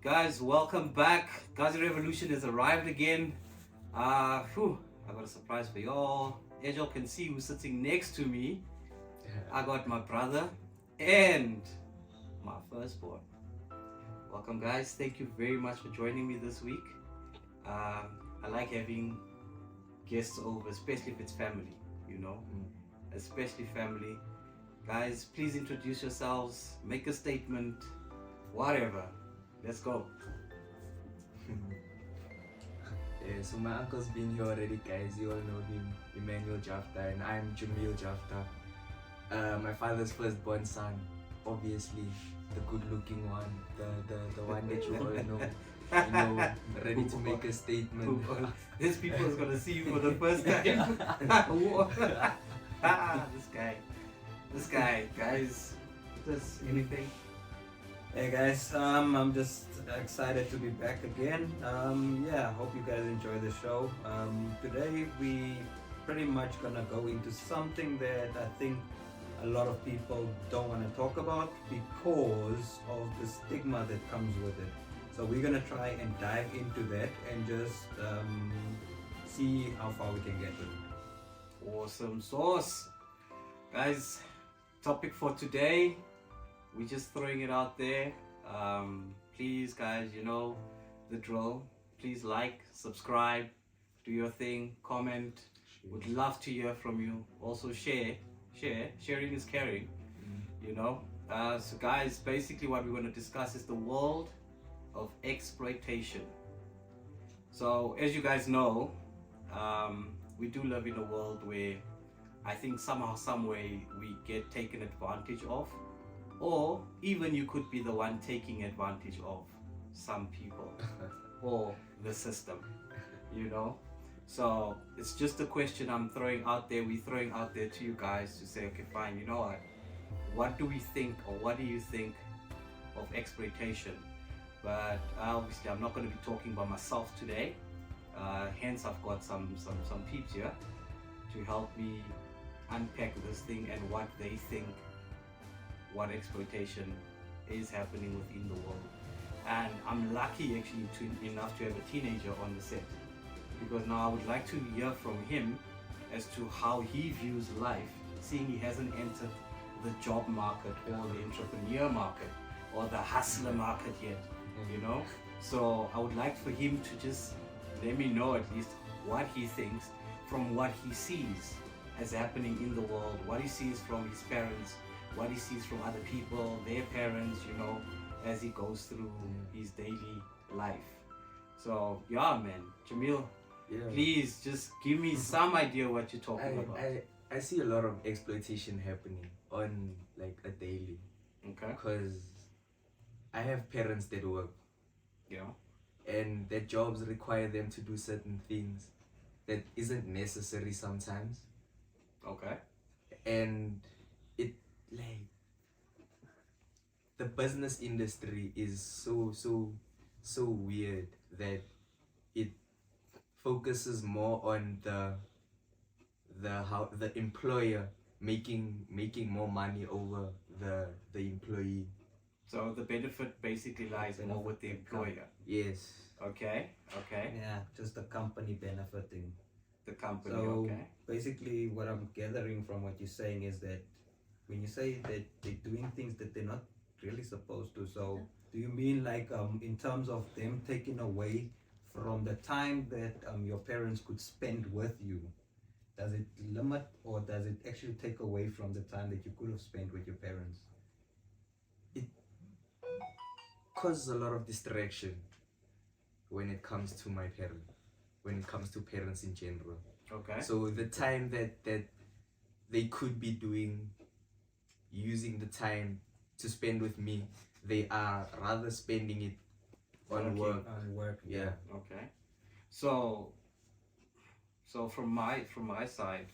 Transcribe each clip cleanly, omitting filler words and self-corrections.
Guys, welcome back. Gazi Revolution has arrived again. I got a surprise for y'all. As y'all can see, who's sitting next to me, I got my brother and my firstborn. Welcome, guys. Thank you very much for joining me this week. I like having guests over, especially if it's family, especially family. Guys, please introduce yourselves, make a statement, whatever. Let's go. Yeah, so my uncle's been here already, guys. You all know him, Emmanuel Japhta, and I'm Jameel Japhta. My father's firstborn son, obviously, the good-looking one, the one that you all know, ready to make a statement. This people is gonna see you for the first time. This guy, guys, does anything? Hey guys, I'm just excited to be back again. Hope you guys enjoy the show. Today we pretty much gonna go into something that I think a lot of people don't want to talk about because of the stigma that comes with it. So we're gonna try and dive into that and just see how far we can get with it. Awesome sauce. Guys, topic for today. We're just throwing it out there. Please, guys, you know the drill. Please like, subscribe, do your thing, comment. Would love to hear from you. Also share. Sharing is caring, So guys, basically what we're going to discuss is the world of exploitation. So as you guys know, we do live in a world where I think somehow, some way we get taken advantage of. Or even you could be the one taking advantage of some people or the system, So it's just a question I'm throwing out there. We're throwing out there to you guys to say, okay, fine, you know what do we think, or what do you think of exploitation? But obviously I'm not going to be talking by myself today. Hence I've got some peeps here to help me unpack this thing and what they think, what exploitation is happening within the world. And I'm lucky actually enough to have a teenager on the set, because now I would like to hear from him as to how he views life, seeing he hasn't entered the job market or the entrepreneur market or the hustler market yet, So I would like for him to just let me know at least what he thinks from what he sees as happening in the world, what he sees from his parents, what he sees from other people, their parents, as he goes through his daily life. So yeah, man, Jameel, please just give me some idea what you're talking about. I see a lot of exploitation happening on like a daily. Okay. Because I have parents that work. Yeah. And their jobs require them to do certain things that isn't necessary sometimes. Okay. And like the business industry is so weird that it focuses more on the employer making more money over the employee. So the benefit basically lies more with the employer. Yes. Okay. Yeah, just the company benefiting. The company. So okay. basically what I'm gathering from what you're saying is that when you say that they're doing things that they're not really supposed to, so do you mean like in terms of them taking away from the time that your parents could spend with you? Does it limit, or does it actually take away from the time that you could have spent with your parents? It causes a lot of distraction when it comes to my parents, when it comes to parents in general. Okay. So the time that they could be using the time to spend with me, they are rather spending it on work. On work. Yeah. Okay. So from my side,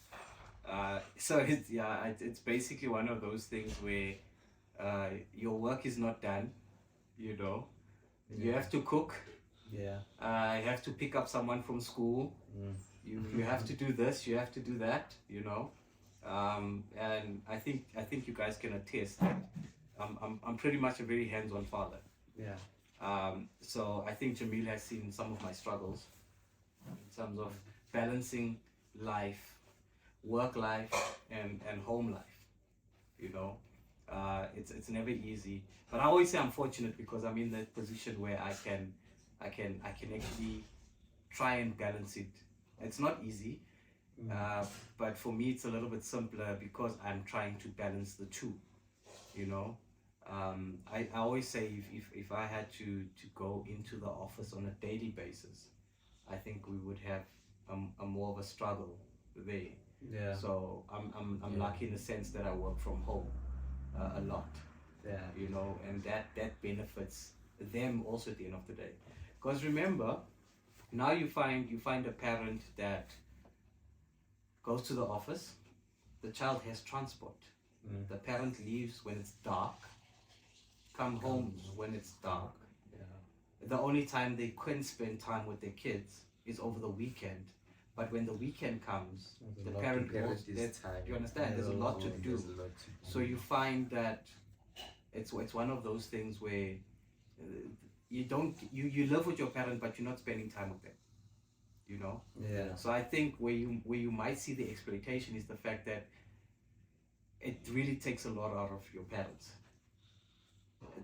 it's basically one of those things where your work is not done, You have to cook. Yeah. You have to pick up someone from school. You have to do this, you have to do that, And I think you guys can attest that I'm pretty much a very hands-on father. Yeah. So I think Jameel has seen some of my struggles in terms of balancing life, work life, and home life. You know, it's never easy. But I always say I'm fortunate because I'm in that position where I can actually try and balance it. It's not easy, but for me it's a little bit simpler because I'm trying to balance the two. You know, I always say if I had to go into the office on a daily basis, I think we would have a more of a struggle there. Yeah. So I'm Yeah. lucky in the sense that I work from home a lot, Yeah. you know, and that benefits them also at the end of the day. Because remember, now you find a parent that goes to the office, the child has transport, the parent leaves when it's dark, come home when it's dark. Yeah. The only time they can spend time with their kids is over the weekend. But when the weekend comes, There's a the lot parent to do. also, you understand, there's a lot to do. There's a lot to do. So you find that it's one of those things where you live with your parent, but you're not spending time with them. You know. Yeah. So I think where you might see the exploitation is the fact that it really takes a lot out of your parents.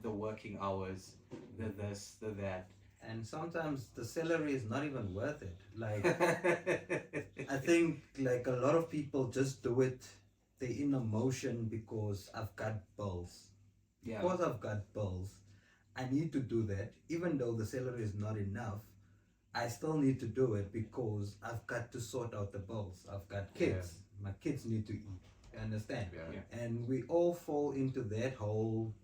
The working hours, the this, the that. And sometimes the salary is not even worth it. Like, I think like a lot of people just do it. They're in emotion because I've got bills. Yeah. Because I've got bills, I need to do that. Even though the salary is not enough, I still need to do it because I've got to sort out the bills. I've got kids. My kids need to eat. You understand? Yeah. And we all fall into that whole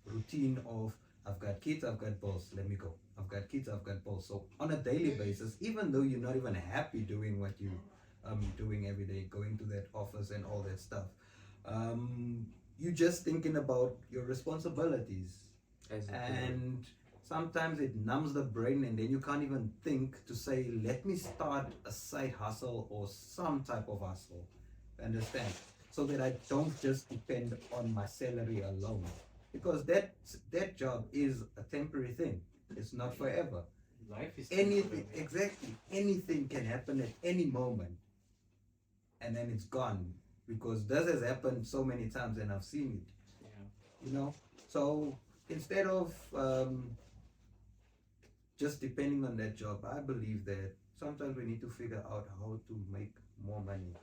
routine of I've got kids, I've got bills, let me go. I've got kids, I've got bills. So on a daily basis, even though you're not even happy doing what you doing every day, going to that office and all that stuff, you're just thinking about your responsibilities. And sometimes it numbs the brain and then you can't even think to say, let me start a side hustle or some type of hustle. Understand? So that I don't just depend on my salary alone. Because that job is a temporary thing. It's not forever. Life is Anything, exactly, anything can happen at any moment. And then it's gone. Because this has happened so many times and I've seen it. Yeah. You know? So instead of just depending on that job, I believe that sometimes we need to figure out how to make more money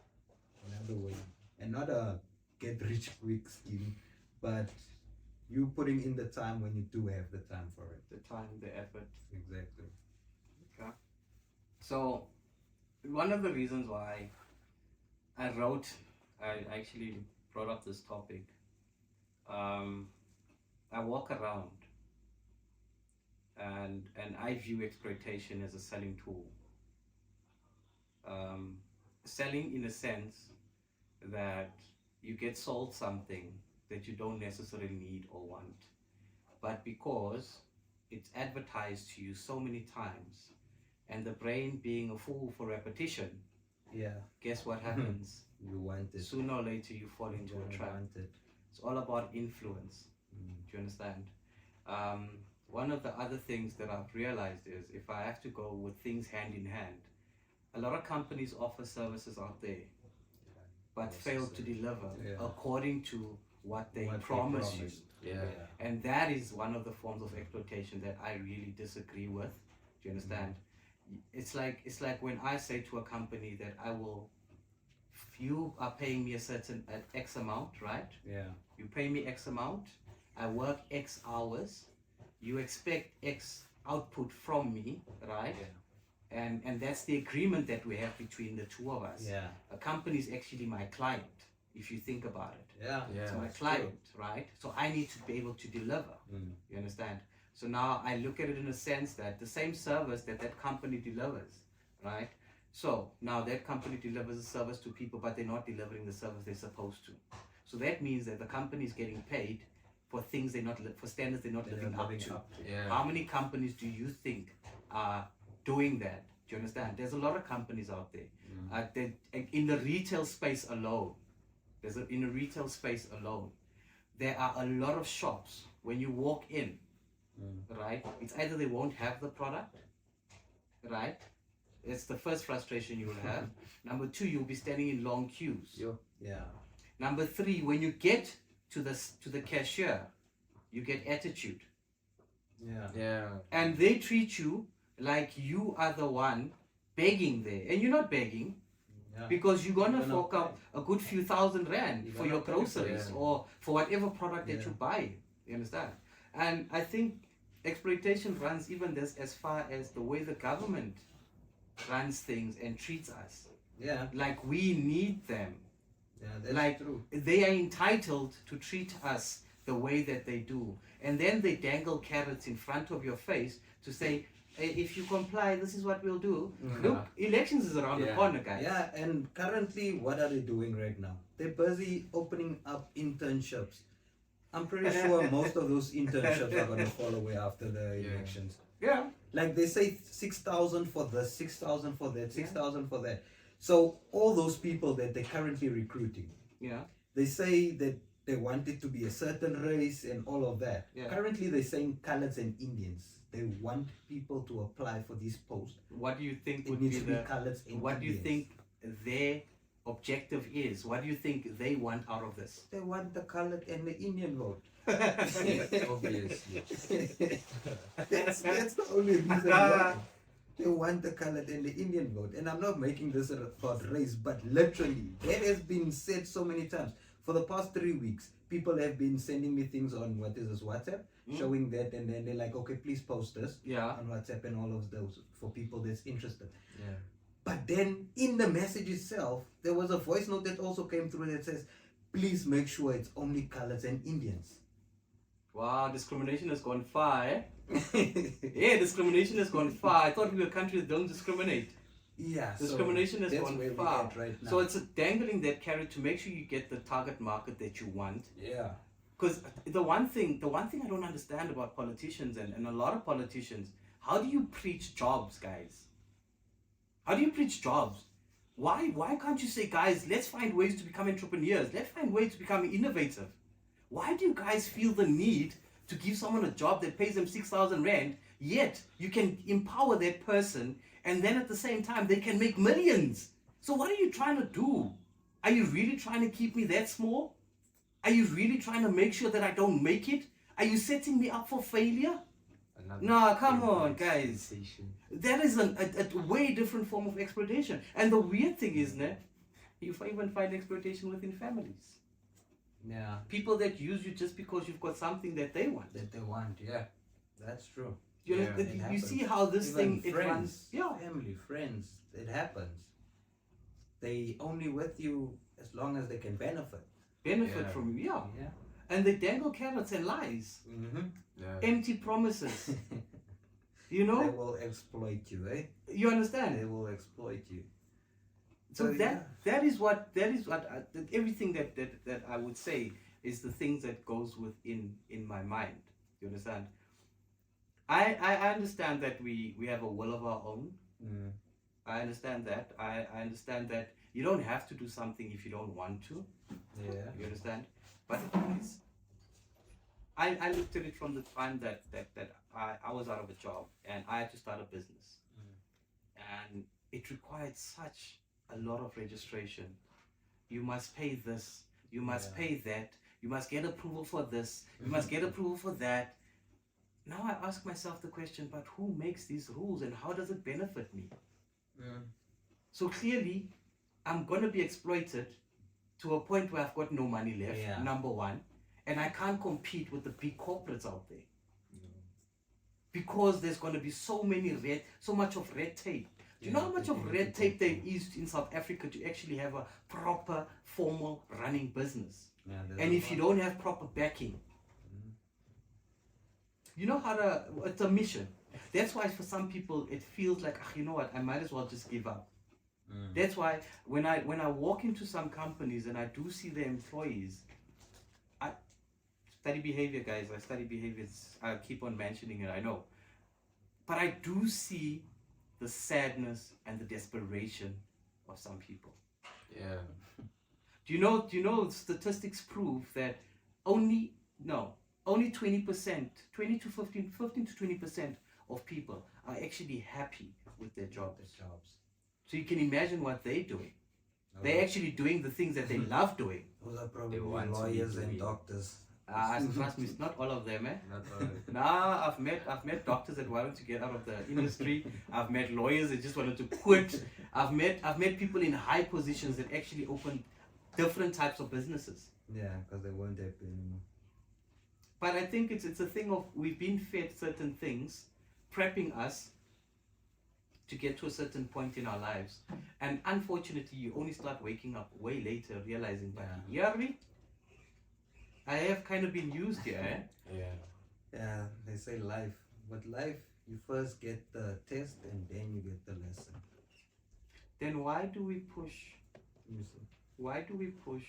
another way. And not a get rich quick scheme, but you putting in the time when you do have the time for it. The time, the effort. Exactly. Okay. So one of the reasons why I actually brought up this topic. I walk around and I view exploitation as a selling tool. Selling in a sense that you get sold something that you don't necessarily need or want, but because it's advertised to you so many times, and the brain being a fool for repetition, Yeah. guess what happens? You want it. Sooner or later you fall into a You trap. want it. It's all about influence. Do you understand? One of the other things that I've realized is if I have to go with things hand in hand, a lot of companies offer services out there, but fail to deliver according to what they promise you. Yeah. And that is one of the forms of exploitation that I really disagree with. Do you understand? It's like when I say to a company that you are paying me a certain X amount, right? Yeah. You pay me X amount, I work X hours, you expect X output from me, right? And that's the agreement that we have between the two of us. Yeah. A company is actually my client, if you think about it. Yeah. It's my client, right? So I need to be able to deliver. You understand? So now I look at it in a sense that the same service that company delivers, right? So now that company delivers a service to people, but they're not delivering the service they're supposed to. So that means that the company is getting paid for things for standards they're not living up to. Yeah. How many companies do you think are doing that? Do you understand? There's a lot of companies out there. In the retail space alone, there are a lot of shops. When you walk in, right? It's either they won't have the product, right? It's the first frustration you will have. Number two, you'll be standing in long queues. Yeah. Number three, when you get to the cashier, you get attitude. Yeah. And they treat you like you are the one begging there. And you're not begging, because you're gonna fork out a good few thousand rand for your groceries or for whatever product that you buy. You understand? And I think exploitation runs even this as far as the way the government runs things and treats us. Yeah. Like we need them. Yeah, that's Like true. they are entitled to treat us the way that they do. And then they dangle carrots in front of your face to say, hey, if you comply, this is what we'll do. Look, elections is around the corner, guys. Yeah, and currently, what are they doing right now? They're busy opening up internships. I'm pretty sure most of those internships are going to fall away after the elections. Yeah. Like they say 6,000 for this, 6,000 for that, 6,000 for that. So all those people that they're currently recruiting, they say that they want it to be a certain race and all of that. Currently they're saying coloreds and Indians. They want people to apply for these posts. What do you think It would needs be to be the coloreds and what do you Indians. think their objective is? What do you think they want out of this? They want the colored and the Indian vote. Obviously. That's the only reason why. They want the colored and the Indian vote. And I'm not making this about race, but literally, that has been said so many times. For the past 3 weeks, people have been sending me things on WhatsApp, showing that, and then they're like, okay, please post this on WhatsApp and all of those for people that's interested. Yeah. But then in the message itself, there was a voice note that also came through that says, please make sure it's only coloreds and Indians. Wow, discrimination has gone far, eh? Yeah, discrimination has gone far. I thought we were a country that don't discriminate. Yeah, Discrimination has that's gone where far. we're at right now. So it's dangling that carrot to make sure you get the target market that you want. Yeah. Because the one thing I don't understand about politicians and a lot of politicians, how do you preach jobs, guys? How do you preach jobs? Why can't you say, guys, let's find ways to become entrepreneurs. Let's find ways to become innovative. Why do you guys feel the need to give someone a job that pays them 6,000 rand, yet you can empower that person and then at the same time they can make millions? So what are you trying to do? Are you really trying to keep me that small? Are you really trying to make sure that I don't make it? Are you setting me up for failure? No, come on, guys. That is a way different form of exploitation. And the weird thing is, you even find exploitation within families. Yeah. People that use you just because you've got something that they want. Yeah. That's true. You see how this Even thing, friends, it runs. Yeah. family, friends, it happens. They only with you as long as they can benefit. From you, Yeah. And they dangle carrots and lies. Empty promises. You They know? will exploit you, eh? You understand? They will exploit you. So that is what everything that I would say is the things that goes within in my mind. You understand? I understand that we have a will of our own. I understand that. I understand that you don't have to do something if you don't want to. Yeah. You understand? But guys, I looked at it from the time that I was out of a job and I had to start a business. And it required such a lot of registration. You must pay this, you must pay that, you must get approval for this, you must get approval for that. Now I ask myself the question, but who makes these rules and how does it benefit me? So clearly, I'm going to be exploited to a point where I've got no money left, number one, and I can't compete with the big corporates out there. Because there's going to be so much of red tape. Do you know how much of red tape there is in South Africa to actually have a proper, formal running business? And if you don't have proper backing, you know it's a mission. That's why for some people it feels like, you know what, I might as well just give up. That's why when I walk into some companies and I do see their employees, I study behavior, guys. I study behaviors. I keep on mentioning it, I know. But I do see the sadness and the desperation of some people. Yeah. Do you know statistics prove that only 20%, 20 to 15 to 20% of people are actually happy with their jobs. So you can imagine what they're doing. They're actually doing the things that they love doing. Those are probably They want to be lawyers and doing. doctors. Trust me, it's not all of them, eh? Not all. Nah, I've met doctors that wanted to get out of the industry. I've met lawyers that just wanted to quit. I've met people in high positions that actually opened different types of businesses. Yeah, because they weren't happy anymore. But I think it's a thing of we've been fed certain things, prepping us to get to a certain point in our lives, and unfortunately, you only start waking up way later, realizing that I have kind of been used here. Eh? Yeah, they say life. With life, you first get the test and then you get the lesson. Then why do we push? You see? Why do we push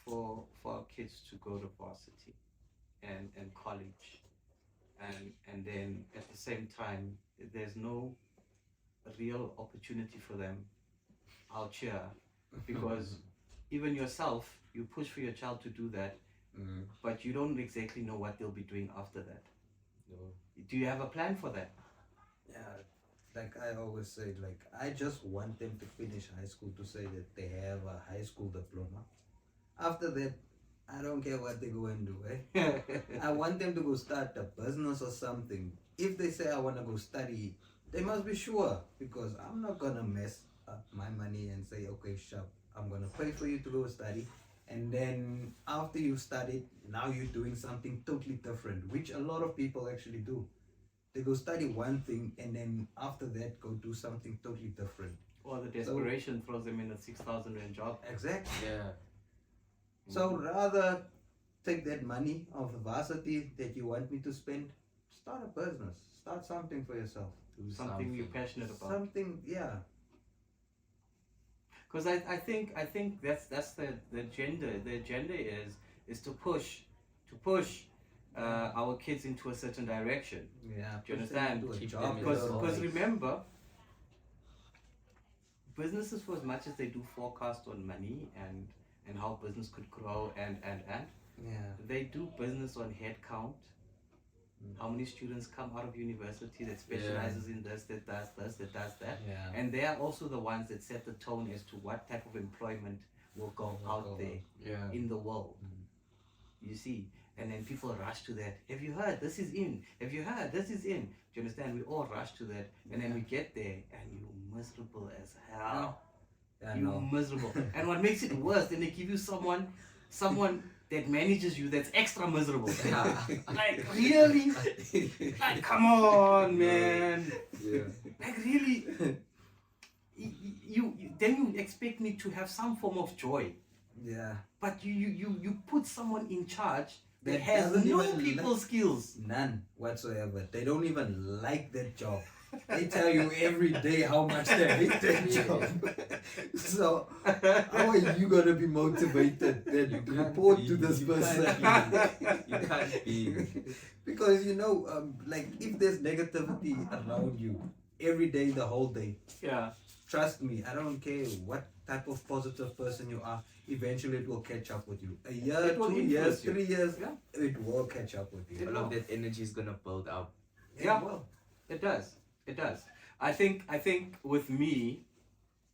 for our kids to go to varsity and college, and then at the same time there's no real opportunity for them out here, because even yourself, you push for your child to do that, but you don't exactly know what they'll be doing after that. No. Do you have a plan for that? Yeah, like I always say, like I just want them to finish high school to say that they have a high school diploma. After that, I don't care what they go and do. I want them to go start a business or something. If they say I want to go study, they must be sure, because I'm not gonna mess up my money and say, okay, sharp, I'm gonna pay for you to go study, and then after you studied, now you're doing something totally different, which a lot of people actually do. They go study one thing and then after that go do something totally different. Or the desperation throws them in a 6,000 rand job. Exactly. Yeah. So rather take that money of the varsity that you want me to spend, start a business, start something for yourself. Do Something you're passionate about. Something, yeah. Because I think that's the agenda. The agenda is to push our kids into a certain direction. Yeah. Do you understand? Keep them in Because the remember, businesses, for as much as they do forecast on money and how business could grow and Yeah. they do business on head count. How many students come out of university that specializes in this, that does this, that does that. Yeah. And they are also the ones that set the tone as to what type of employment will go out there in the world. You see? And then people rush to that. Have you heard? This is in. Have you heard? This is in. Do you understand? We all rush to that. And then we get there and you're miserable as hell. Yeah, You're miserable. And what makes it worse, then they give you someone that manages you that's extra miserable. Like, really? Like, come on, man. Yeah. Like, really? You then you expect me to have some form of joy. Yeah. But you put someone in charge that That has doesn't no even people skills. None whatsoever. They don't even like that job. They tell you every day how much they hate that job. So how are you gonna be motivated that you report to this person? You can't be. Because like if there's negativity around you every day, the whole day, Yeah. trust me, I don't care what type of positive person you are, eventually it will catch up with you. A year, It will 2 years, influence you. 3 years, Yeah. it will catch up with you. All of that energy is gonna build up. Yeah. Well, It does. It does. I think with me,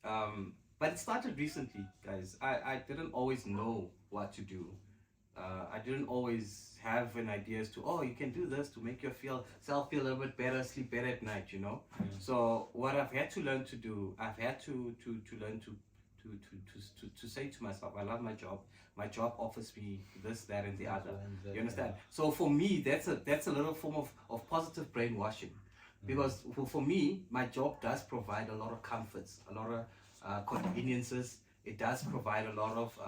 but it started recently, guys. I didn't always know what to do. I didn't always have an idea as to, oh, you can do this to make yourself feel a little bit better, sleep better at night, So what I've had to learn to do, I've had to learn to say to myself, I love my job. My job offers me this, that, and the other. You understand? So for me, that's a little form of positive brainwashing. Because for me, my job does provide a lot of comforts, a lot of conveniences. It does provide a lot of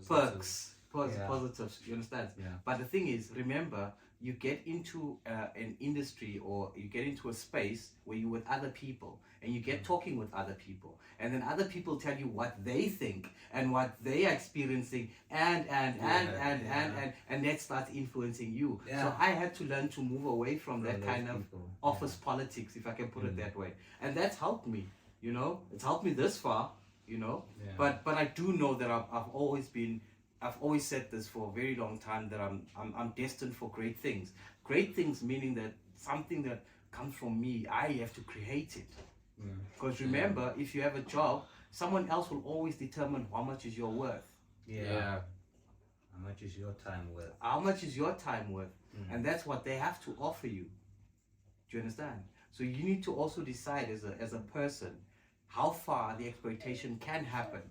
perks, positives. You understand? Yeah. But the thing is, remember, you get into an industry or you get into a space where you're with other people and you get talking with other people, and then other people tell you what they think and what they are experiencing, and that starts influencing you. Yeah. So I had to learn to move away from that those kind of people. office politics, if I can put it that way, and that's helped me. It's helped me this far. Yeah. But I do know that I've always been I've always said this for a very long time, that I'm destined for great things. Great things meaning that something that comes from me, I have to create it. Because remember, if you have a job, someone else will always determine how much is your worth. Yeah. How much is your time worth? How much is your time worth? And that's what they have to offer you. Do you understand? So you need to also decide as a person how far the exploitation can happen.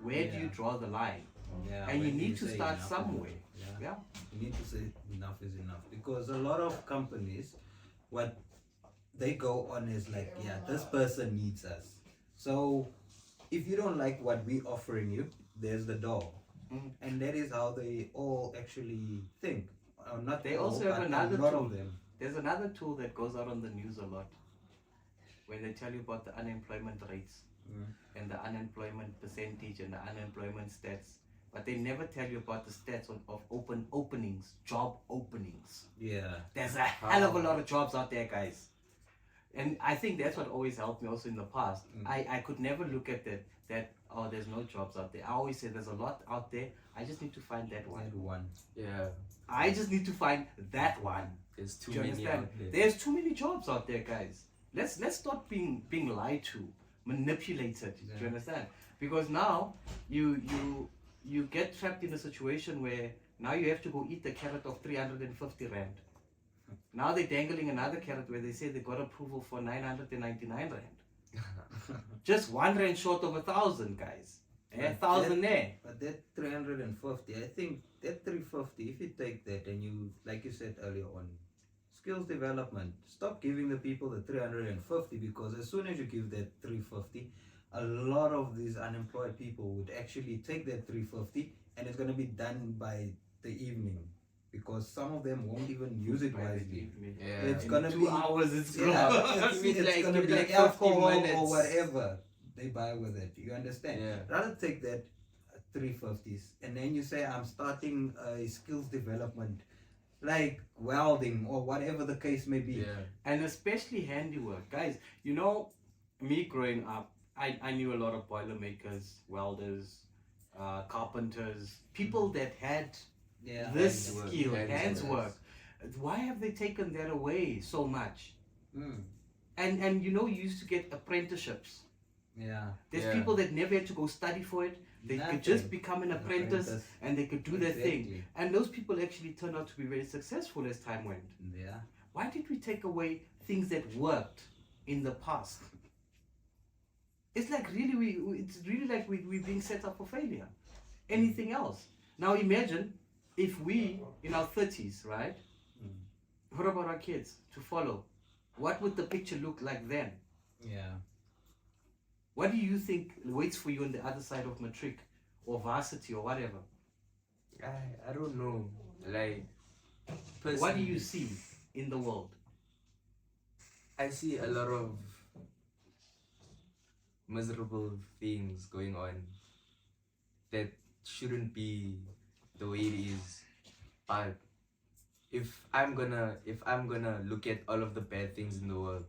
Where do you draw the line? Yeah, And you when need to say start enough is somewhere. enough. Yeah. You need to say enough is enough, because a lot of companies, what they go on is like, yeah, this person needs us. So if you don't like what we're offering you, there's the door. And that is how they all actually think. Not They all, also have but another a lot tool. of them. There's another tool that goes out on the news a lot, when they tell you about the unemployment rates and the unemployment percentage and the unemployment stats, but they never tell you about the stats of open openings, job openings. Yeah. There's a hell of a lot of jobs out there, guys. And I think that's what always helped me also in the past. I could never look at that oh, there's no jobs out there. I always say there's a lot out there. I just need to find that one. That one. Yeah. I just need to find that one. There's too Do you many understand? out there. There's too many jobs out there, guys. Let's stop being lied to, manipulated. Do you understand? Because now you get trapped in a situation where now you have to go eat the carrot of 350 rand. Now they're dangling another carrot where they say they got approval for 999 rand. Just 1 rand short of 1,000, guys. 1,000 there. But that 350, I think that 350, if you take that and you, like you said earlier on, skills development, stop giving the people the 350, because as soon as you give that 350, a lot of these unemployed people would actually take that 350 and it's going to be done by the evening, because some of them won't even use it wisely. Yeah. It's going to be 2 hours, it's gone. yeah, it's going to be like alcohol or whatever they buy with it. You understand? Yeah. Rather take that 350s and then you say, I'm starting a skills development, like welding or whatever the case may be. Yeah. And especially handiwork. Guys, you know, me growing up, I knew a lot of boilermakers, welders, carpenters, people that had this Hands work, skill, hands hands work. work. Why have they taken that away so much? Mm. And you know, you used to get apprenticeships. Yeah. There's Yeah. people that never had to go study for it. They could just become an apprentice and they could do their thing. Exactly. And those people actually turned out to be very successful as time went. Yeah. Why did we take away things that worked in the past? It's like really, it's really like we're being set up for failure. Anything else? Now imagine if we, in our 30s, right? What about our kids to follow? What would the picture look like then? Yeah. What do you think waits for you on the other side of matric or varsity or whatever? I don't know. Like, What do you see in the world? I see a lot of miserable things going on that shouldn't be the way it is. But if I'm gonna look at all of the bad things in the world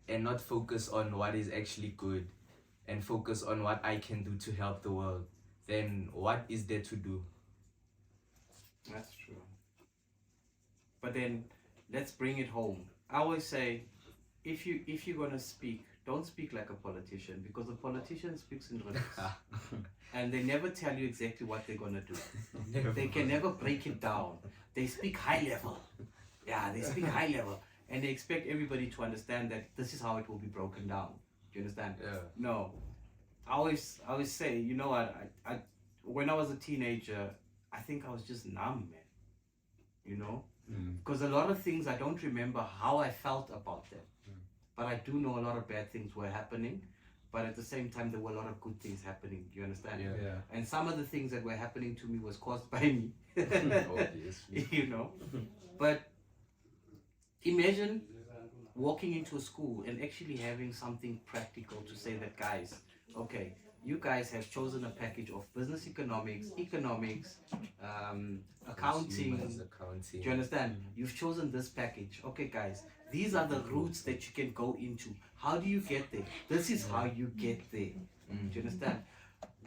and not focus on what is actually good and focus on what I can do to help the world, then what is there to do? That's true. But then let's bring it home. I always say, if you're gonna speak, don't speak like a politician, because a politician speaks in riddles. And they never tell you exactly what they're gonna do. They can never break it down. They speak high level. Yeah, they speak high level. And they expect everybody to understand that this is how it will be broken down. Do you understand? Yeah. No. I always say, you know what, I when I was a teenager, I think I was just numb, man. You know? Because a lot of things I don't remember how I felt about them. But I do know a lot of bad things were happening. But at the same time, there were a lot of good things happening. Do you understand? Yeah. And some of the things that were happening to me was caused by me. Obviously. You know? But imagine walking into a school and actually having something practical to say that, guys, okay, you guys have chosen a package of business economics, accounting. Do you understand? You've chosen this package. Okay, guys, these are the routes that you can go into. How do you get there? This is how you get there. Do you understand?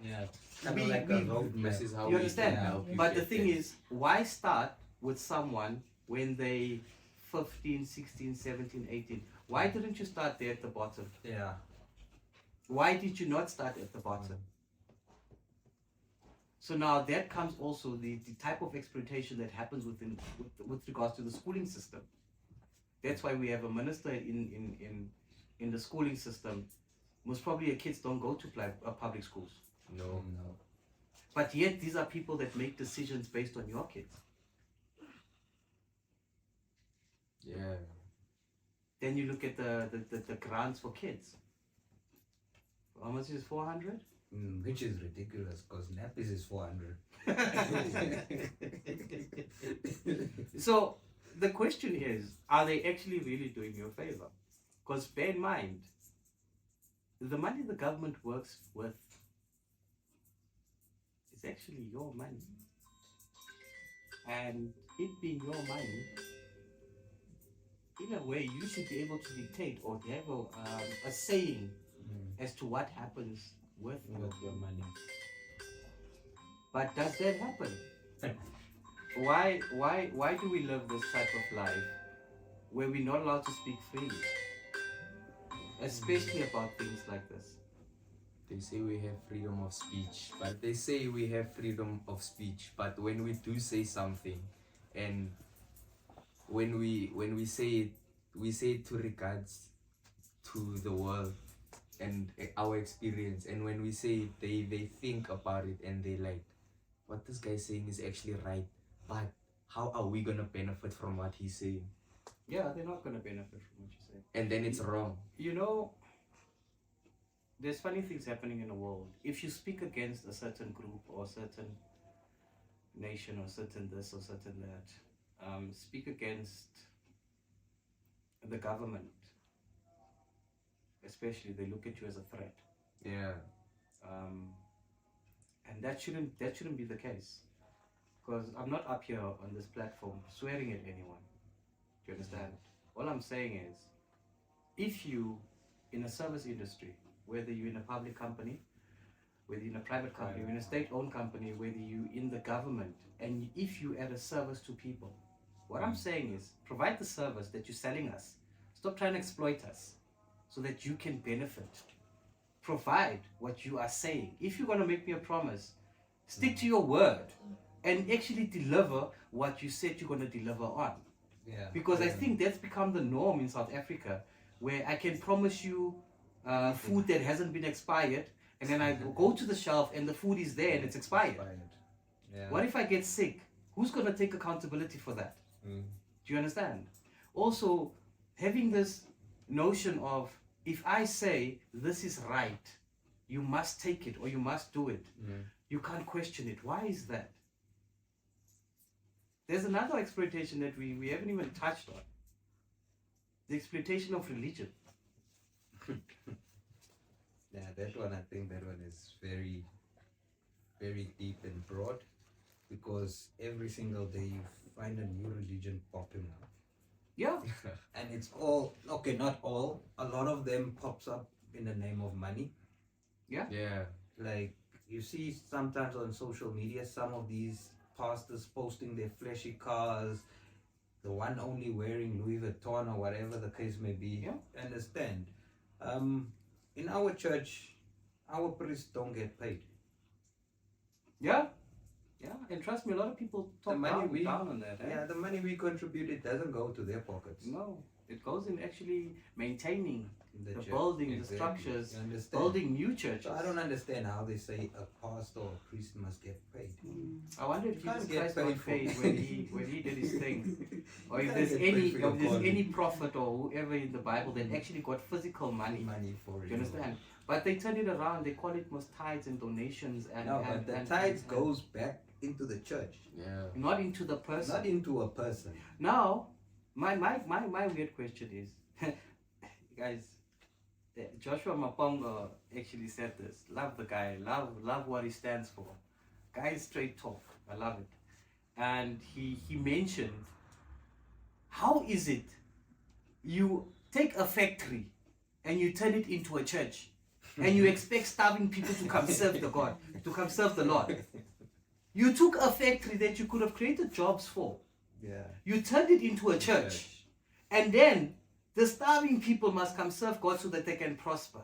Yeah. Kind We- of like we- a roadmap. This is how You we understand? can help you But the get thing there. is, why start with someone when they 15, 16, 17, 18? Why didn't you start there at the bottom? Yeah. Why did you not start at the bottom? So now that comes also the type of exploitation that happens with regards to the schooling system. That's why we have a minister in the schooling system. Most probably your kids don't go to public schools. No. But yet these are people that make decisions based on your kids. Yeah. Then you look at the grants for kids. How much is 400? Which is ridiculous because nappies is 400. So the question is, are they actually really doing you a favor? Because bear in mind, the money the government works with is actually your money. And it being your money, in a way, you should be able to dictate or have a saying as to what happens with your money. But does that happen? Why do we live this type of life where we're not allowed to speak freely? Especially about things like this. They say we have freedom of speech, but when we do say something, and when we say it to regards to the world and our experience, and when we say it, they think about it and they like, what this guy is saying is actually right, but how are we gonna benefit from what he's saying? Yeah, they're not gonna benefit from what you say. And then it's wrong. You know, there's funny things happening in the world. If you speak against a certain group or certain nation or certain this or certain that, speak against the government, especially, they look at you as a threat. Yeah. And that shouldn't be the case, because I'm not up here on this platform swearing at anyone. Do you understand? All I'm saying is, if you in a service industry, whether you're in a public company, whether you're in a private company, you're in a state-owned company, whether you're in the government, and if you add a service to people, what I'm saying is, provide the service that you're selling us. Stop trying to exploit us so that you can benefit. Provide what you are saying. If you're going to make me a promise, stick to your word and actually deliver what you said you're going to deliver on. Yeah. Because I think that's become the norm in South Africa, where I can promise you food that hasn't been expired, and then I go to the shelf and the food is there and it's expired. Yeah. What if I get sick? Who's going to take accountability for that? Do you understand? Also, having this notion of, if I say this is right, you must take it or you must do it. You can't question it. Why is that? There's another exploitation that we haven't even touched on. The exploitation of religion. Yeah, that one, I think that one is very, very deep and broad, because every single day you find a new religion popping up. Yeah. And it's all, okay, not all, a lot of them pops up in the name of money. Yeah. Like, you see sometimes on social media, some of these pastors posting their flashy cars, the one only wearing Louis Vuitton or whatever the case may be. Yeah. Understand? In our church, our priests don't get paid. Yeah. Yeah. And trust me, a lot of people talk down on that. Yeah, the money we contribute, it doesn't go to their pockets. No. It goes in actually maintaining the church. building, the Exactly. structures, You understand? building new churches. So I don't understand how they say a pastor or a priest must get paid. I wonder if You can't Jesus get Christ paid got for- paid when he did his thing, or if can't there's get paid for your calling. any prophet or whoever in the Bible that actually got physical money. Money for it. Do you understand? But they turn it around. They call it most tithes and donations, and No, but the tithes goes back into the church, Yeah. not into the person. not into a person. Now, my weird question is, guys, Joshua Mapongo actually said this. Love the guy. Love what he stands for. Guy straight talk. I love it. And he mentioned, how is it you take a factory and you turn it into a church? and you expect starving people to come serve the God, to come serve the Lord. You took a factory that you could have created jobs for. Yeah. You turned it into a church. And then the starving people must come serve God so that they can prosper.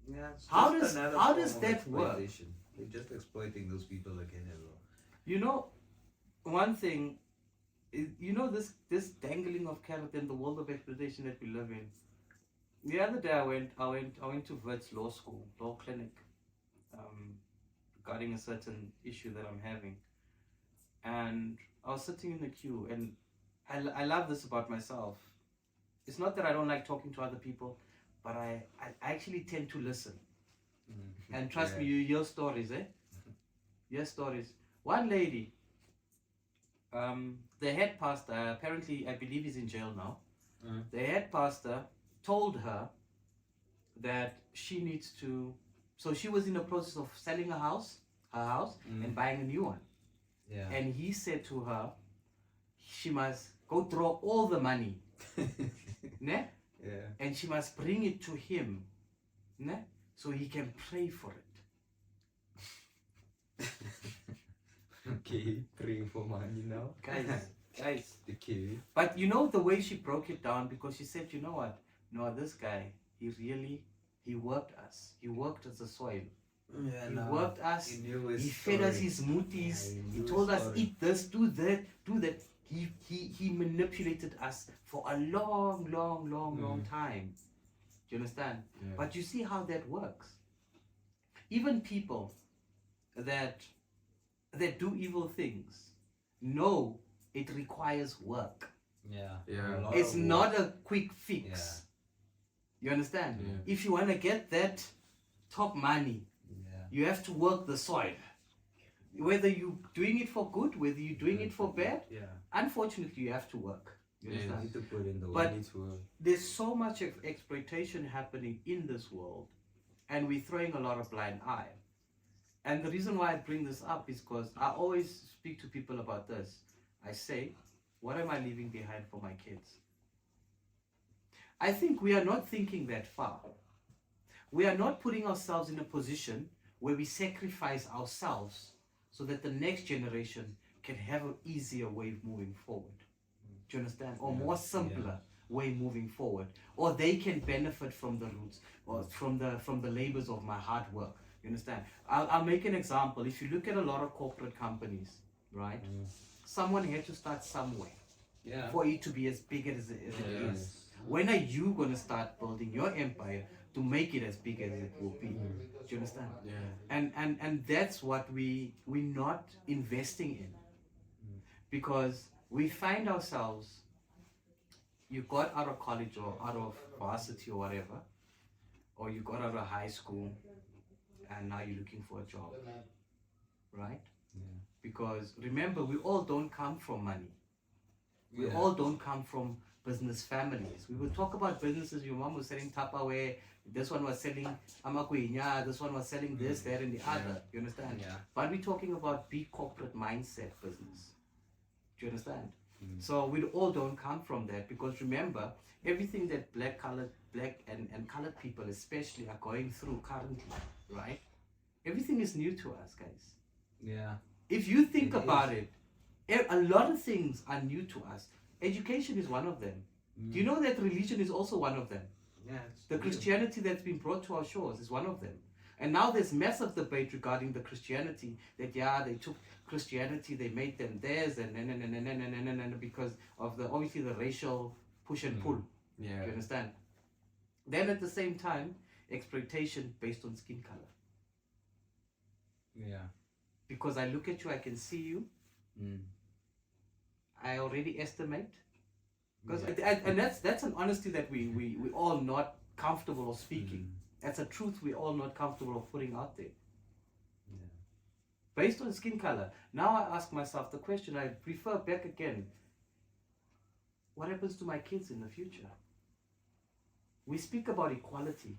Yeah. It's How just does- another how form does of that work? exploitation. They're just exploiting those people again as well. You know, one thing, you know this dangling of carrot in the world of exploitation that we live in. The other day I went to Vert's law school, law clinic, regarding a certain issue that I'm having. And I was sitting in the queue, and I love this about myself. It's not that I don't like talking to other people, but I actually tend to listen. And trust me, you hear stories, eh? Hear stories. One lady, the head pastor, apparently I believe he's in jail now. The head pastor told her that she needs to, so she was in the process of selling her house, and buying a new one. Yeah. And he said to her, she must go draw all the money, ne? Yeah. And she must bring it to him, ne? So he can pray for it. Okay, praying for money now. Guys. Okay. But you know the way she broke it down, because she said, you know what? No, this guy, he worked us. He worked as a soil. Yeah, He worked us. He Fed us his mutis. Yeah, he he knew told his us, story. eat this, do that, do that. He manipulated us for a long time. Do you understand? Yeah. But you see how that works. Even people that do evil things know it requires work. Yeah. Yeah. A lot It's of not work. a quick fix. You understand? Yeah. If you want to get that top money, Yeah. you have to work the soil. Whether you're doing it for good, whether you're doing it for bad, Yeah. unfortunately you have to work. You Yeah. You understand? need to put in the work. But- Need to work. There's so much exploitation happening in this world, and we're throwing a lot of blind eye. And the reason why I bring this up is because I always speak to people about this. I say, what am I leaving behind for my kids? I think we are not thinking that far. We are not putting ourselves in a position where we sacrifice ourselves so that the next generation can have an easier way moving forward. Do you understand? Or more simpler way moving forward. Or they can benefit from the roots or from the labors of my hard work. You understand? I'll make an example. If you look at a lot of corporate companies, right? Someone had to start somewhere Yeah. for it to be as big as it Yes. is. When are you going to start building your empire to make it as big as it will be? Do you understand? Yeah. And that's what we're not investing in, because we find ourselves, you got out of college or out of varsity or whatever, or you got out of high school and now you're looking for a job, right? Because remember, we all don't come from money. We Yeah. all don't come from business families. We will talk about businesses. Your mom was selling Tupperware, this one was selling amakwinya, this one was selling this, that, and the other. You understand? Yeah. But we're talking about big corporate mindset business. Do you understand? So we all don't come from that, because remember, everything that black and colored people especially are going through currently, right? Everything is new to us, guys. Yeah. If you think It about it, a lot of things are new to us. Education is one of them. Do you know that religion is also one of them? Yeah. It's The real. Christianity that's been brought to our shores is one of them. And now there's massive debate regarding the Christianity, that they took Christianity, they made them theirs, and because of obviously the racial push and pull. Do Yeah. you understand? Then at the same time, exploitation based on skin color. Yeah. Because I look at you, I can see you, I already estimate. Because and that's an honesty that we all not comfortable of speaking. That's a truth we all not comfortable of putting out there. Based on skin color. Now I ask myself the question, I refer back again. What happens to my kids in the future? We speak about equality.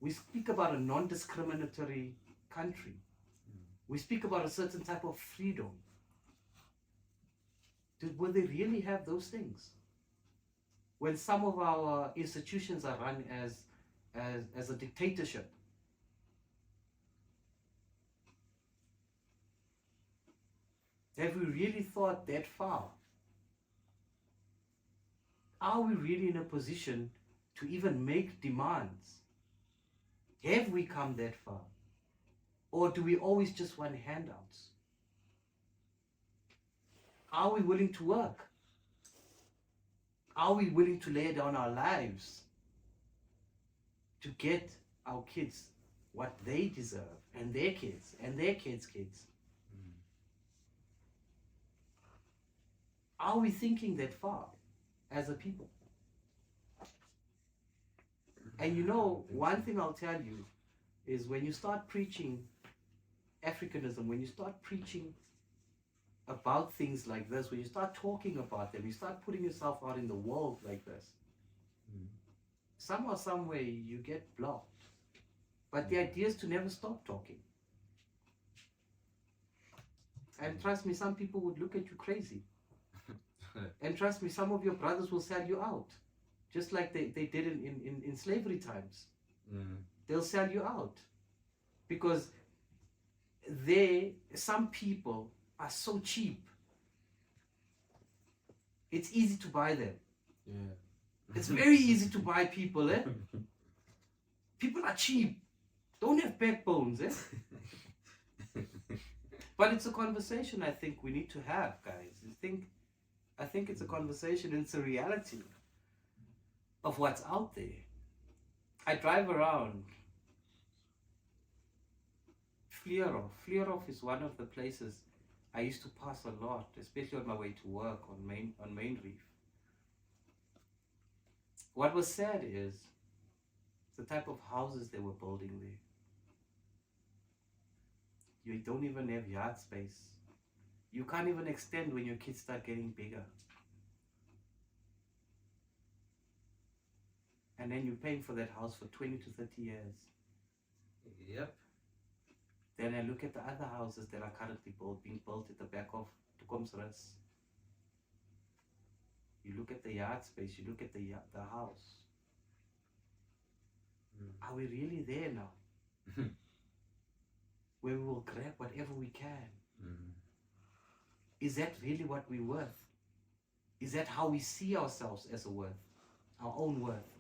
We speak about a non-discriminatory country. We speak about a certain type of freedom. Will they really have those things? When some of our institutions are run as a dictatorship, Have we really thought that far? Are we really in a position to even make demands? Have we come that far? Or do we always just want handouts? Are we willing to work? Are we willing to lay down our lives to get our kids what they deserve, and their kids, and their kids' kids? Are we thinking that far as a people? And you know, one thing I'll tell you is when you start preaching Africanism, when you start preaching about things like this, when you start talking about them, you start putting yourself out in the world like this, somehow, some way, you get blocked. But the idea is to never stop talking. And trust me, some people would look at you crazy. And trust me, some of your brothers will sell you out. Just like they did in slavery times. They'll sell you out. Because some people are so cheap. It's easy to buy them. Yeah. It's very easy to buy people, eh? People are cheap. Don't have backbones, eh? But it's a conversation I think we need to have, guys. I think it's a conversation, and it's a reality of what's out there. I drive around Vleerhof is one of the places I used to pass a lot, especially on my way to work on Main Reef. What was sad is the type of houses they were building there. You don't even have yard space. You can't even extend when your kids start getting bigger. And then you're paying for that house for 20 to 30 years. Yep. Then I look at the other houses that are currently being built at the back of Toekomsrus. You look at the yard space, you look at the house. Are we really there now? Where we will grab whatever we can. Is that really what we're worth? Is that how we see ourselves as a worth? Our own worth?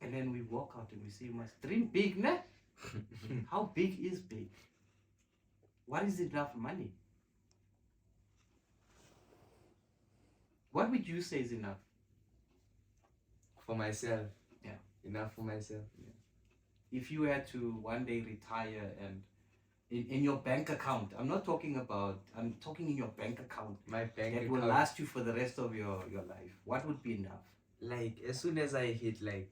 And then we walk out and we say, you must dream big, ne? How big is big? What is enough money? What would you say is enough? For myself. Yeah. Enough for myself. Yeah. If you had to one day retire and in your bank account, I'm talking in your bank account. My bank that account will last you for the rest of your life. What would be enough? Like, as soon as I hit like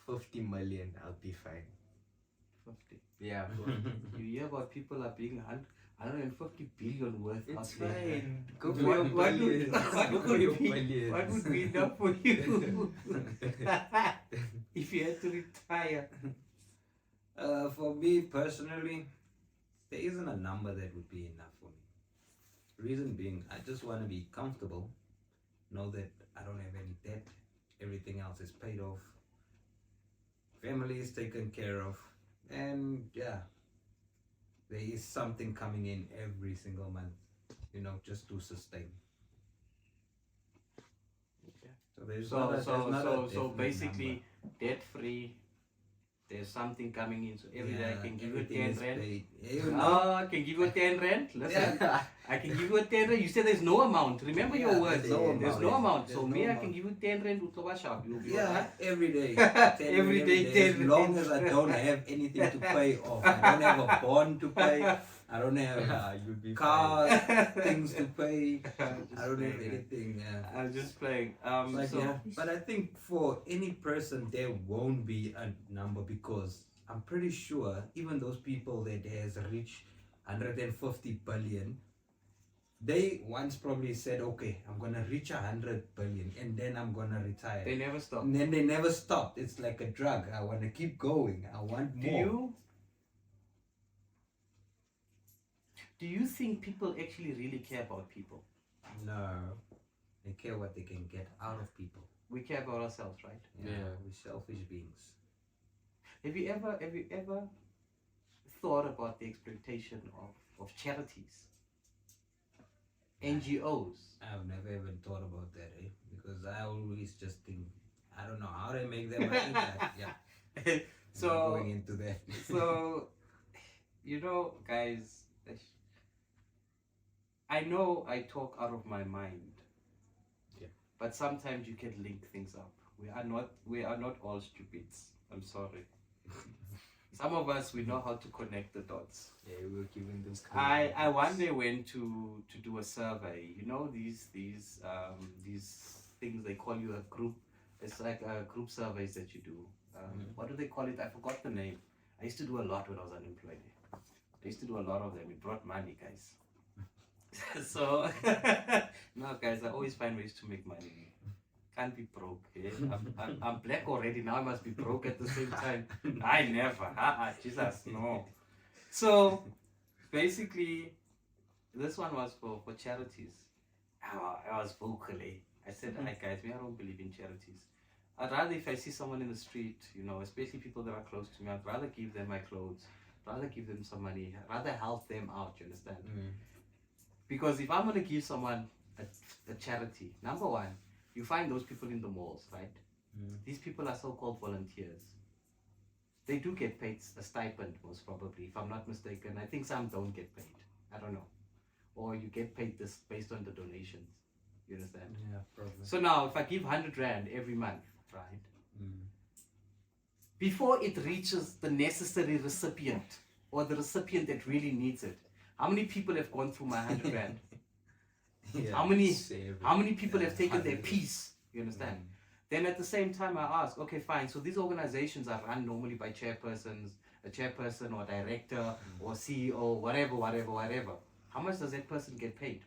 50 million, I'll be fine. 50. Yeah. You hear about people are being 150 billion worth. It's out there. fine. Go for What your would billions. Go for your billions. What would be enough for you? If you had to retire? For me personally, there isn't a number that would be enough for me. Reason being, I just want to be comfortable, know that I don't have any debt, everything else is paid off, family is taken care of, and yeah, there is something coming in every single month, just to sustain. Okay. So there's so basically debt free. There's something coming in, so every day I can give you 10 rand. I can give you 10 rand. Listen, I can give you 10 rand. You said there's no amount. Remember your words. There's no amount. So me, I can give you 10 rand. You'll be alright. Every day. Every day, As long as I don't have anything to pay off. I don't have a bond to pay. I don't have cars, things to pay. I don't have anything. I'm just playing. But I think for any person there won't be a number, because I'm pretty sure even those people that has reached 150 billion, they once probably said, okay, I'm gonna reach 100 billion and then I'm gonna retire. They never stop. And then they never stopped. It's like a drug. I want to keep going. I want more. Do you think people actually really care about people? No. They care what they can get out of people. We care about ourselves, right? Yeah. We're selfish beings. Have you ever thought about the exploitation of charities, NGOs? I've never even thought about that, because I always just think, I don't know how they make their money, but yeah. So I'm not going into that. So, guys, I know I talk out of my mind. Yeah. But sometimes you can link things up. We are not all stupids. I'm sorry. Some of us, we know how to connect the dots. Yeah, we were given those. I one day went to do a survey. These things, they call you a group. It's like group surveys that you do. What do they call it? I forgot the name. I used to do a lot when I was unemployed. I used to do a lot of them. It brought money, guys. So, no, guys, I always find ways to make money. Can't be broke. Eh? I'm black already. Now I must be broke at the same time. I never. Jesus, no. So, basically, this one was for charities. I was vocal. I said, "Hi guys, I don't believe in charities. I'd rather, if I see someone in the street, especially people that are close to me, I'd rather give them my clothes, rather give them some money, rather help them out, you understand? Because if I'm going to give someone a charity, number one, you find those people in the malls, right? These people are so-called volunteers. They do get paid a stipend, most probably, if I'm not mistaken. I think some don't get paid. I don't know. Or you get paid this based on the donations. You understand? Yeah, probably. So now, if I give 100 Rand every month, right? Before it reaches the necessary recipient, or the recipient that really needs it, how many people have gone through my 100 Rand? Yeah. How many people have taken their 100. piece? You understand? Then at the same time, I ask, okay, fine. So these organizations are run normally by chairpersons, a chairperson or director or CEO, whatever. How much does that person get paid?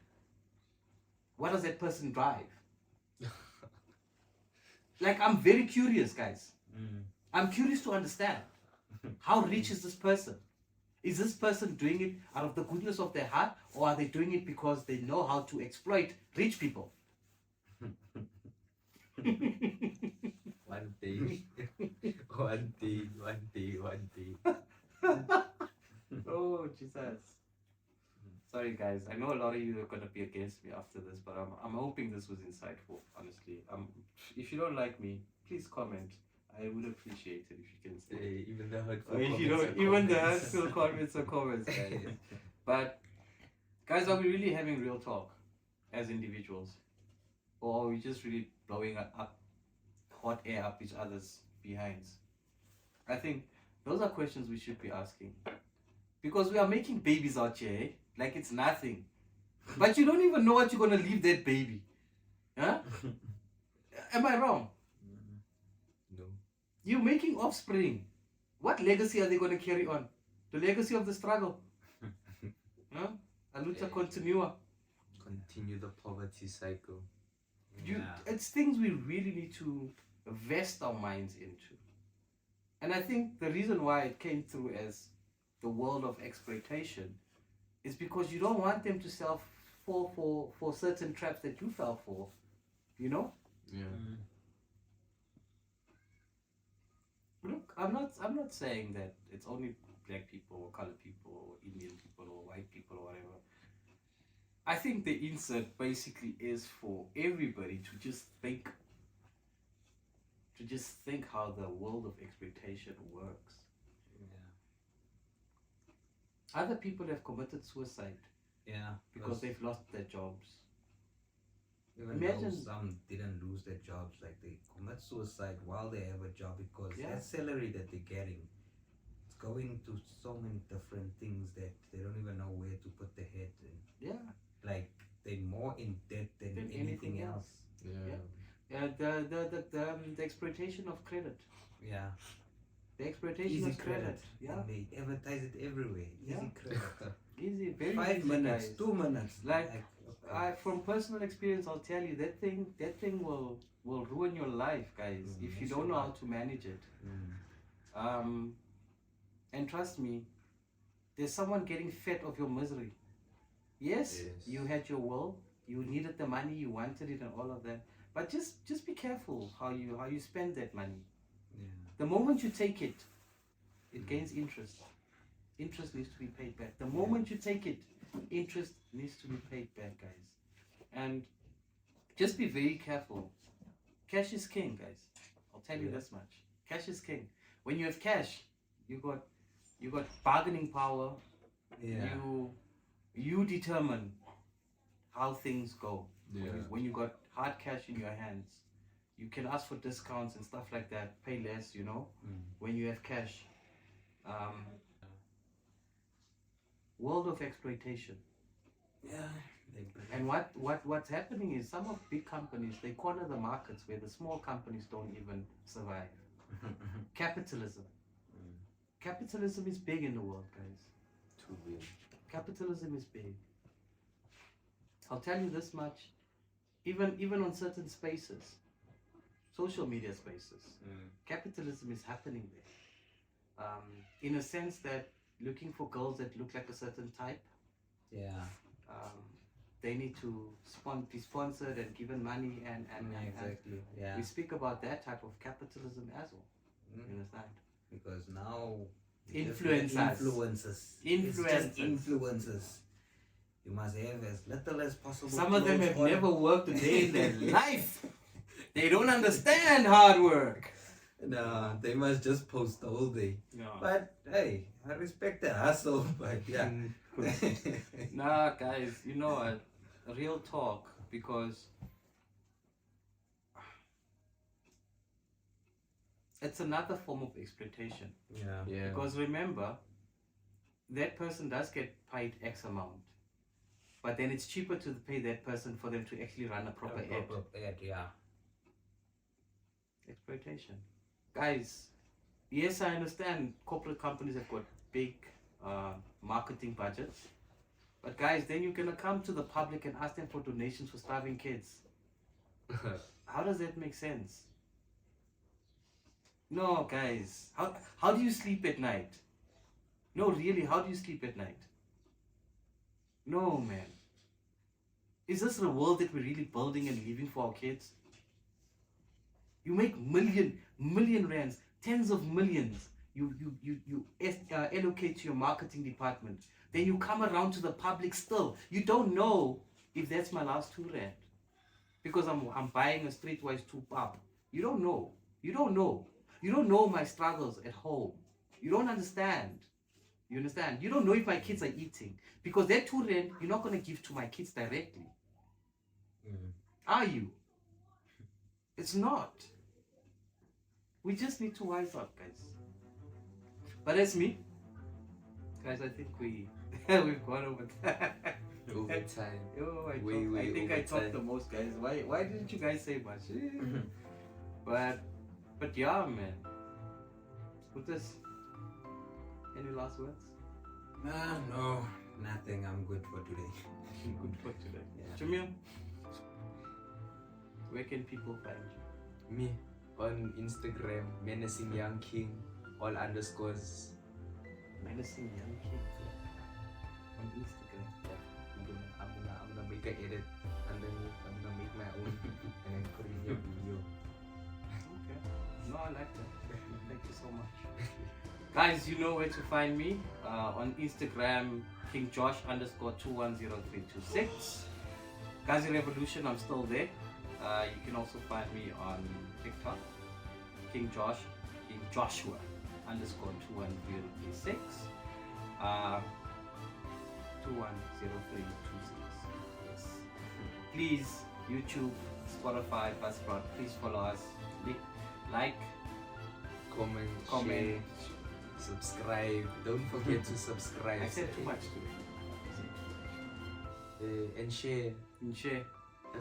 What does that person drive? Like, I'm very curious, guys. I'm curious to understand. How rich is this person? Is this person doing it out of the goodness of their heart, or are they doing it because they know how to exploit rich people? One day. Oh, Jesus. Sorry, guys. I know a lot of you are going to be against me after this, but I'm hoping this was insightful, honestly. If you don't like me, please comment. I would appreciate it if you can say. Even the hurtful Or if you comments don't, are even the comments. hurtful comments, guys. But, guys, are we really having real talk as individuals? Or are we just really blowing up hot air up each other's behinds? I think those are questions we should be asking. Because we are making babies out here, eh? Like it's nothing. But you don't even know what you're going to leave that baby. Huh? Am I wrong? No. You're making offspring. What legacy are they going to carry on? The legacy of the struggle. Huh? A luta continua. Continue the poverty cycle. It's things we really need to invest our minds into. And I think the reason why it came through as the world of exploitation is because you don't want them to fall for certain traps that you fell for, you know? Yeah. Look, I'm not saying that it's only black people or colored people or Indian people or white people or whatever. I think the insert basically is for everybody to just think how the world of exploitation works. Other people have committed suicide because they've lost their jobs. Even though some didn't lose their jobs, like they commit suicide while they have a job because that salary that they're getting, it's going to so many different things that they don't even know where to put their head in. Yeah. Like they're more in debt than anything else. The exploitation of credit. Yeah. The exploitation Easy of credit. Yeah. And they advertise it everywhere. Easy credit. Easy, very 5 easy, minutes, guys. 2 minutes. From personal experience, I'll tell you that thing will ruin your life, guys, if you don't know how to manage it. And trust me, there's someone getting fed of your misery. Yes, you had your will, you needed the money, you wanted it, and all of that. But just be careful how you spend that money. The moment you take it, it gains interest. interest needs to be paid back. The moment you take it, interest needs to be paid back, guys. And just be very careful. Cash is king, guys. I'll tell you this much. Cash is king. When you have cash, you got bargaining power. Yeah. You determine how things go. Yeah. When you got hard cash in your hands, you can ask for discounts and stuff like that, pay less, you know, when you have cash. World of Exploitation. Yeah. And what's happening is some of big companies, they corner the markets where the small companies don't even survive. Capitalism. Capitalism is big in the world, guys. Too big. Capitalism is big. I'll tell you this much. Even on certain spaces, social media spaces, capitalism is happening there. In a sense that looking for girls that look like a certain type, Yeah. they need to be sponsored and given money and Exactly. Yeah. we speak about that type of capitalism as well. You understand? Because now Influencers. It's just influencers. You must have as little as possible. Some of them clothes have on. never worked a day in their life. They don't understand hard work. No, they must just post all day. No. But hey, I respect the hustle. But yeah. Nah, guys, you know what? Real talk, because it's another form of exploitation. Yeah. Because remember, that person does get paid X amount, but then it's cheaper to pay that person for them to actually run a proper ad. Yeah. Exploitation. Guys, yes, I understand corporate companies have got big marketing budgets, but guys, then you're gonna come to the public and ask them for donations for starving kids. How does that make sense? No, guys. How do you sleep at night? No, really, how do you sleep at night? No, man. Is this the world that we're really building and living for our kids? You make million rands, tens of millions. You allocate to your marketing department. Then you come around to the public still. You don't know if that's my last 2 rand. Because I'm buying a streetwise 2 pop. You don't know. You don't know. You don't know my struggles at home. You don't understand. You understand? You don't know if my kids are eating. Because that 2 rand, you're not going to give to my kids directly. Are you? It's not. We just need to wise up, guys. But that's me. Guys, I think we've gone over time. Over time. Oh, Way I think over I talked time. the most, guys. Why didn't you guys say much? But yeah, man. Brutus, any last words? No, nothing. I'm good for today. Good for today. Yeah. Jameel, where can people find you? Me on Instagram, menacing young king, all underscores. Menacing Young King on Instagram. I'm gonna make an edit underneath. I'm gonna make my own and then put it in your video. Okay. No, I like that. Thank you so much. Guys, you know where to find me. On Instagram, King Josh _210326. Gazi Revolution, I'm still there. You can also find me on TikTok, King Joshua _21036. 210326. Yes. Please, YouTube, Spotify, Buzzsprout, please follow us. Like, Comment, Comment. share, subscribe. Don't forget to subscribe. I said too much today. And share And share.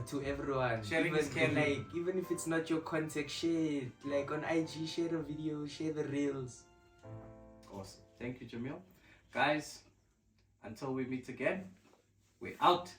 to everyone. Sharing even, is caring. like, even if it's not your contact, share it. Like on IG, share the video, share the reels. Awesome. Thank you, Jameel. Guys, until we meet again, we're out.